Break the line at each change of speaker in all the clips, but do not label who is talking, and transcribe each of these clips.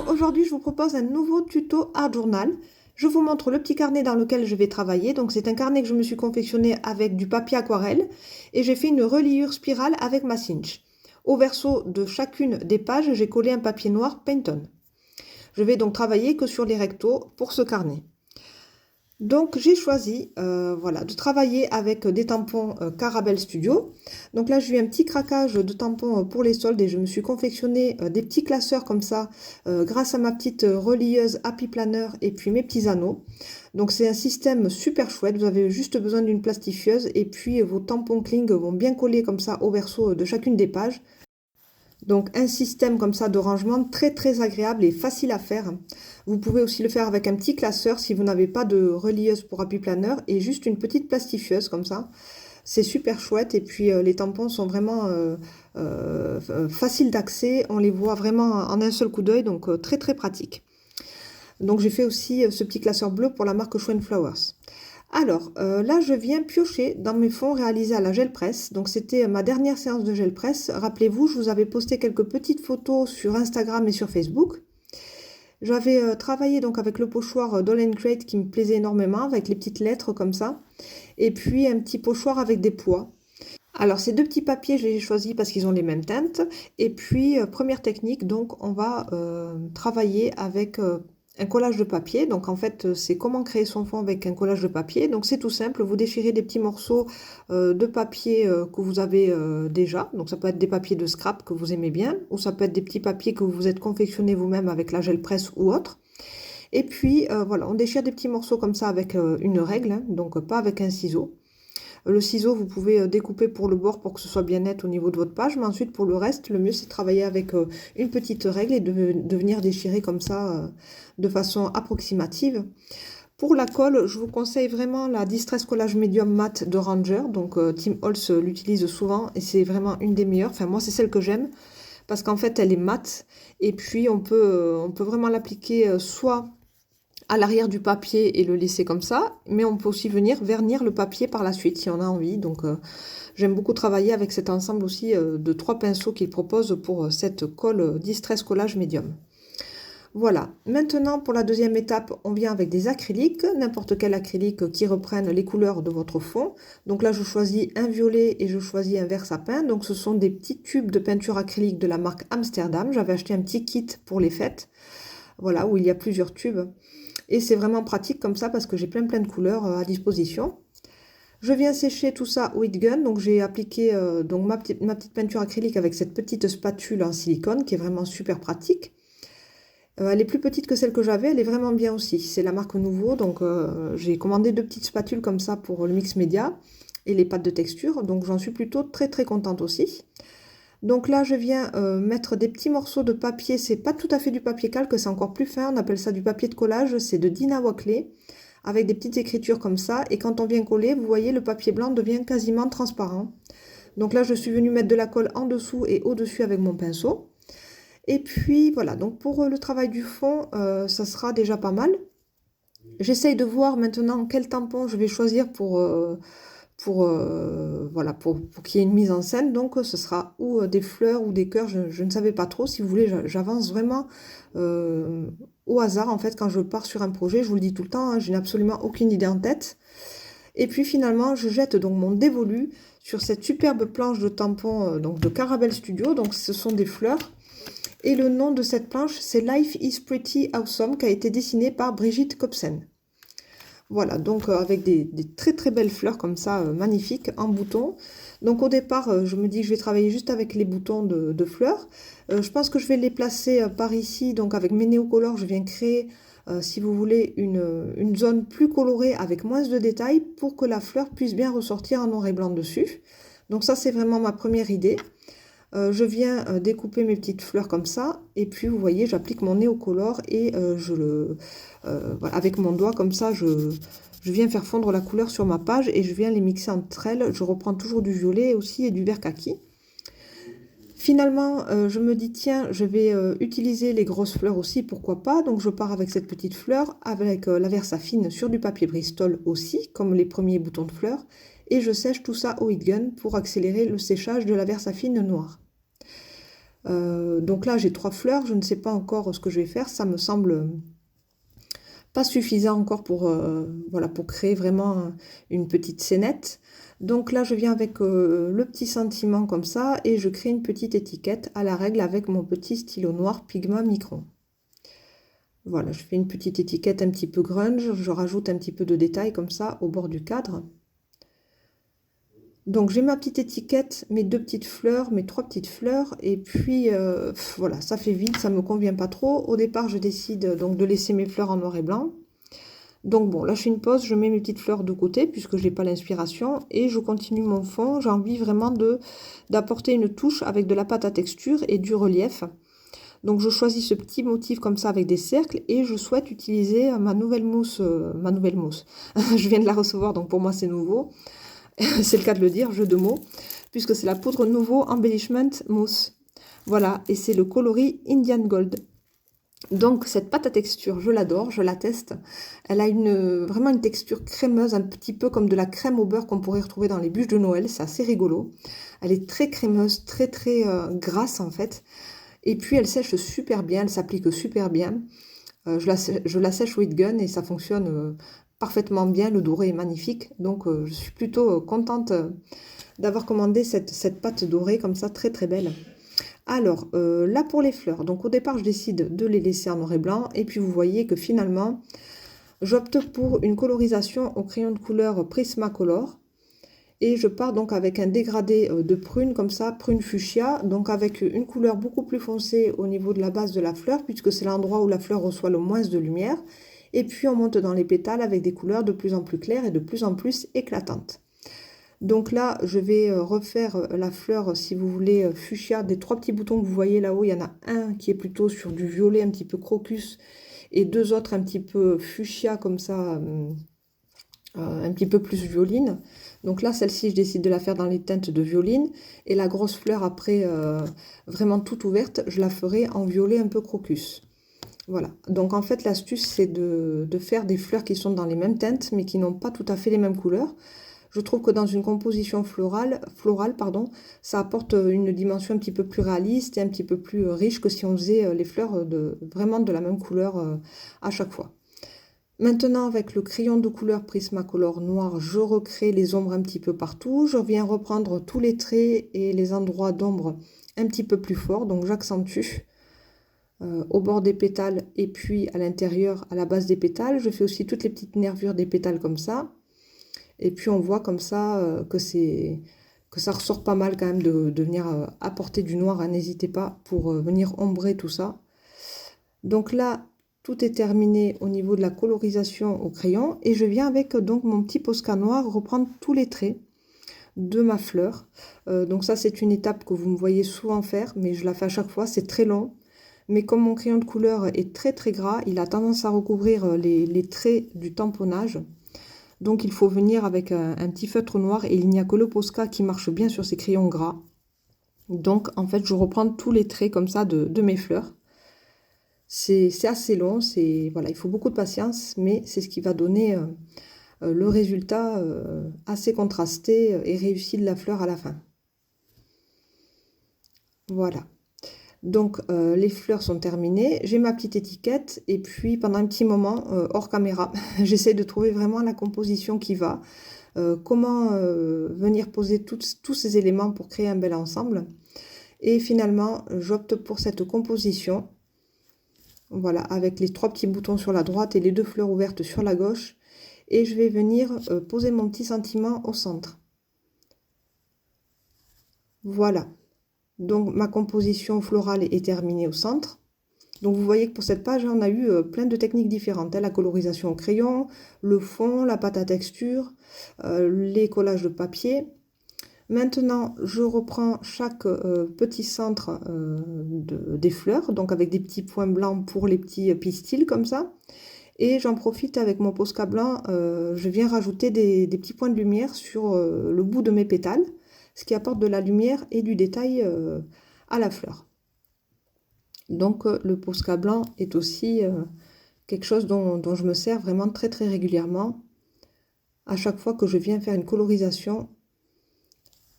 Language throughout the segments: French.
Bonjour, aujourd'hui je vous propose un nouveau tuto Art Journal. Je vous montre le petit carnet dans lequel je vais travailler. Donc c'est un carnet que je me suis confectionné avec du papier aquarelle et j'ai fait une reliure spirale avec ma cinch. Au verso de chacune des pages, j'ai collé un papier noir Painton. Je vais donc travailler que sur les rectos pour ce carnet. Donc j'ai choisi voilà, de travailler avec des tampons Caramel Studio. Donc là j'ai eu un petit craquage de tampons pour les soldes et je me suis confectionné des petits classeurs comme ça grâce à ma petite relieuse Happy Planner et puis mes petits anneaux. Donc c'est un système super chouette, vous avez juste besoin d'une plastifieuse et puis vos tampons Kling vont bien coller comme ça au verso de chacune des pages. Donc un système comme ça de rangement très agréable et facile à faire. Vous pouvez aussi le faire avec un petit classeur si vous n'avez pas de relieuse pour Happy Planner et juste une petite plastifieuse comme ça. C'est super chouette et puis les tampons sont vraiment faciles d'accès. On les voit vraiment en un seul coup d'œil, donc très pratique. Donc j'ai fait aussi ce petit classeur bleu pour la marque Schwen Flowers. Alors, là, je viens piocher dans mes fonds réalisés à la gel presse. Donc, c'était ma dernière séance de gel presse. Rappelez-vous, je vous avais posté quelques petites photos sur Instagram et sur Facebook. J'avais travaillé donc avec le pochoir Doll & Crate qui me plaisait énormément, avec les petites lettres comme ça. Et puis, un petit pochoir avec des pois. Alors, ces deux petits papiers, je les ai choisis parce qu'ils ont les mêmes teintes. Et puis, première technique, donc, on va travailler avec un collage de papier. Donc, en fait, c'est comment créer son fond avec un collage de papier. Donc, c'est tout simple. Vous déchirez des petits morceaux de papier que vous avez déjà. Donc, ça peut être des papiers de scrap que vous aimez bien, ou ça peut être des petits papiers que vous vous êtes confectionnés vous-même avec la gel presse ou autre. Et puis, voilà, on déchire des petits morceaux comme ça avec une règle, hein, donc pas avec un ciseau. Le ciseau, vous pouvez découper pour le bord pour que ce soit bien net au niveau de votre page. Mais ensuite, pour le reste, le mieux, c'est de travailler avec une petite règle et de venir déchirer comme ça de façon approximative. Pour la colle, je vous conseille vraiment la Distress Collage Medium Matte de Ranger. Donc, Tim Holtz l'utilise souvent et c'est vraiment une des meilleures. Enfin, moi, c'est celle que j'aime parce qu'en fait, elle est matte. Et puis, on peut vraiment l'appliquer soit à l'arrière du papier et le laisser comme ça, mais on peut aussi venir vernir le papier par la suite si on a envie. Donc j'aime beaucoup travailler avec cet ensemble aussi de 3 pinceaux qu'il propose pour cette colle Distress Collage Medium. Voilà, maintenant pour la deuxième étape, on vient avec des acryliques, n'importe quel acrylique qui reprenne les couleurs de votre fond. Donc là je choisis un violet et je choisis un vert sapin. Donc ce sont des petits tubes de peinture acrylique de la marque Amsterdam. J'avais acheté un petit kit pour les fêtes, voilà, où il y a plusieurs tubes. Et c'est vraiment pratique comme ça parce que j'ai plein de couleurs à disposition. Je viens sécher tout ça au heat gun. Donc j'ai appliqué donc ma petite peinture acrylique avec cette petite spatule en silicone qui est vraiment super pratique. Elle est plus petite que celle que j'avais, elle est vraiment bien aussi. C'est la marque Nouveau, donc j'ai commandé 2 petites spatules comme ça pour le mix média et les pâtes de texture. Donc j'en suis plutôt très contente aussi. Donc là, je viens mettre des petits morceaux de papier. C'est pas tout à fait du papier calque, c'est encore plus fin. On appelle ça du papier de collage. C'est de Dina Wakley avec des petites écritures comme ça. Et quand on vient coller, vous voyez, le papier blanc devient quasiment transparent. Donc là, je suis venue mettre de la colle en dessous et au-dessus avec mon pinceau. Et puis voilà, donc pour le travail du fond, ça sera déjà pas mal. J'essaye de voir maintenant quel tampon je vais choisir voilà, pour qu'il y ait une mise en scène. Donc, ce sera ou des fleurs ou des cœurs. Je ne savais pas trop. Si vous voulez, j'avance vraiment au hasard. En fait, quand je pars sur un projet, je vous le dis tout le temps, hein, je n'ai absolument aucune idée en tête. Et puis finalement, je jette donc mon dévolu sur cette superbe planche de tampons donc de Caramel Studio. Donc, ce sont des fleurs. Et le nom de cette planche, c'est Life is Pretty Awesome, qui a été dessinée par Brigitte Kobsen. Voilà, donc avec des très belles fleurs comme ça, magnifiques, en boutons. Donc au départ, je me dis que je vais travailler juste avec les boutons de fleurs. Je pense que je vais les placer par ici, donc avec mes néocolores, je viens créer, si vous voulez, une zone plus colorée avec moins de détails pour que la fleur puisse bien ressortir en noir et blanc dessus. Donc ça, c'est vraiment ma première idée. Je viens découper mes petites fleurs comme ça et puis vous voyez j'applique mon néocolore et voilà, avec mon doigt comme ça je viens faire fondre la couleur sur ma page et je viens les mixer entre elles. Je reprends toujours du violet aussi et du vert kaki. Finalement je me dis tiens je vais utiliser les grosses fleurs aussi, pourquoi pas. Donc je pars avec cette petite fleur avec la Versafine sur du papier Bristol aussi comme les premiers boutons de fleurs et je sèche tout ça au heat gun pour accélérer le séchage de la Versafine noire. Donc là, j'ai 3 fleurs. Je ne sais pas encore ce que je vais faire. Ça me semble pas suffisant encore pour, voilà, pour créer vraiment une petite scénette. Donc là, je viens avec le petit sentiment comme ça et je crée une petite étiquette à la règle avec mon petit stylo noir Pigma Micron. Voilà, je fais une petite étiquette un petit peu grunge, je rajoute un petit peu de détails comme ça au bord du cadre. Donc j'ai ma petite étiquette, mes 2 petites fleurs, mes 3 petites fleurs, et puis voilà, ça fait vide, ça me convient pas trop. Au départ, je décide donc de laisser mes fleurs en noir et blanc. Donc bon, là je fais une pause, je mets mes petites fleurs de côté puisque je n'ai pas l'inspiration et je continue mon fond. J'ai envie vraiment d'apporter une touche avec de la pâte à texture et du relief. Donc je choisis ce petit motif comme ça avec des cercles et je souhaite utiliser ma nouvelle mousse. Je viens de la recevoir, donc pour moi c'est nouveau. C'est le cas de le dire, jeu de mots, puisque c'est la poudre Nouveau Embellishment Mousse. Voilà, et c'est le coloris Indian Gold. Donc cette pâte à texture, je l'adore, je la teste. Elle a vraiment une texture crémeuse, un petit peu comme de la crème au beurre qu'on pourrait retrouver dans les bûches de Noël. C'est assez rigolo. Elle est très crémeuse, très grasse en fait. Et puis elle sèche super bien, elle s'applique super bien. Je la sèche with gun et ça fonctionne parfaitement bien. Le doré est magnifique. Donc je suis plutôt contente d'avoir commandé cette pâte dorée comme ça, très belle. Alors, là pour les fleurs, donc au départ je décide de les laisser en noir et blanc et puis vous voyez que finalement j'opte pour une colorisation au crayon de couleur Prismacolor et je pars donc avec un dégradé de prune comme ça, prune fuchsia, donc avec une couleur beaucoup plus foncée au niveau de la base de la fleur puisque c'est l'endroit où la fleur reçoit le moins de lumière et puis on monte dans les pétales avec des couleurs de plus en plus claires et de plus en plus éclatantes. Donc là, je vais refaire la fleur, si vous voulez, fuchsia, des 3 petits boutons que vous voyez là-haut. Il y en a un qui est plutôt sur du violet un petit peu crocus et 2 autres un petit peu fuchsia comme ça, un petit peu plus violine. Donc là, celle-ci, je décide de la faire dans les teintes de violine. Et la grosse fleur, après, vraiment toute ouverte, je la ferai en violet un peu crocus. Voilà, donc en fait l'astuce c'est de faire des fleurs qui sont dans les mêmes teintes mais qui n'ont pas tout à fait les mêmes couleurs. Je trouve que dans une composition florale, pardon, ça apporte une dimension un petit peu plus réaliste et un petit peu plus riche que si on faisait les fleurs vraiment de la même couleur à chaque fois. Maintenant, avec le crayon de couleur Prismacolor noir, je recrée les ombres un petit peu partout. Je viens reprendre tous les traits et les endroits d'ombre un petit peu plus forts, donc j'accentue au bord des pétales et puis à l'intérieur, à la base des pétales. Je fais aussi toutes les petites nervures des pétales comme ça. Et puis on voit comme ça que ça ressort pas mal quand même de venir apporter du noir. Hein, n'hésitez pas pour venir ombrer tout ça. Donc là, tout est terminé au niveau de la colorisation au crayon. Et je viens avec donc mon petit Posca noir reprendre tous les traits de ma fleur. Donc ça, c'est une étape que vous me voyez souvent faire, mais je la fais à chaque fois. C'est très long. Mais comme mon crayon de couleur est très gras, il a tendance à recouvrir les traits du tamponnage. Donc il faut venir avec un petit feutre noir et il n'y a que le Posca qui marche bien sur ces crayons gras. Donc en fait je reprends tous les traits comme ça de mes fleurs. C'est assez long, voilà, il faut beaucoup de patience, mais c'est ce qui va donner le résultat assez contrasté et réussi de la fleur à la fin. Voilà. Donc les fleurs sont terminées, j'ai ma petite étiquette et puis pendant un petit moment hors caméra, j'essaie de trouver vraiment la composition qui va, comment venir poser tous ces éléments pour créer un bel ensemble. Et finalement, j'opte pour cette composition, voilà, avec les 3 petits boutons sur la droite et les 2 fleurs ouvertes sur la gauche. Et je vais venir poser mon petit sentiment au centre. Voilà. Donc ma composition florale est terminée au centre. Donc vous voyez que pour cette page, on a eu plein de techniques différentes. Hein, la colorisation au crayon, le fond, la pâte à texture, les collages de papier. Maintenant, je reprends chaque petit centre des fleurs, donc avec des petits points blancs pour les petits pistils comme ça. Et j'en profite avec mon Posca blanc, je viens rajouter des petits points de lumière sur le bout de mes pétales, ce qui apporte de la lumière et du détail à la fleur. Donc le Posca blanc est aussi quelque chose dont je me sers vraiment très régulièrement. À chaque fois que je viens faire une colorisation,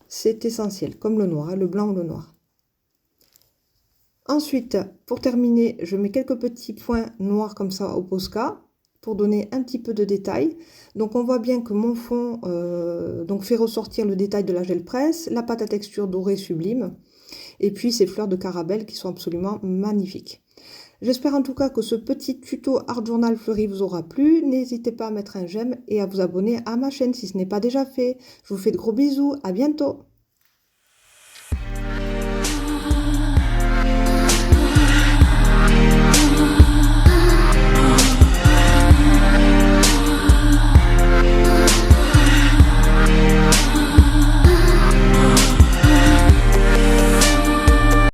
c'est essentiel, comme le noir, hein, le blanc ou le noir. Ensuite, pour terminer, je mets quelques petits points noirs comme ça au Posca pour donner un petit peu de détail. Donc on voit bien que mon fond donc fait ressortir le détail de la gel presse, la pâte à texture dorée sublime, et puis ces fleurs de Caramel qui sont absolument magnifiques. J'espère en tout cas que ce petit tuto Art Journal fleuri vous aura plu. N'hésitez pas à mettre un j'aime et à vous abonner à ma chaîne si ce n'est pas déjà fait. Je vous fais de gros bisous, à bientôt!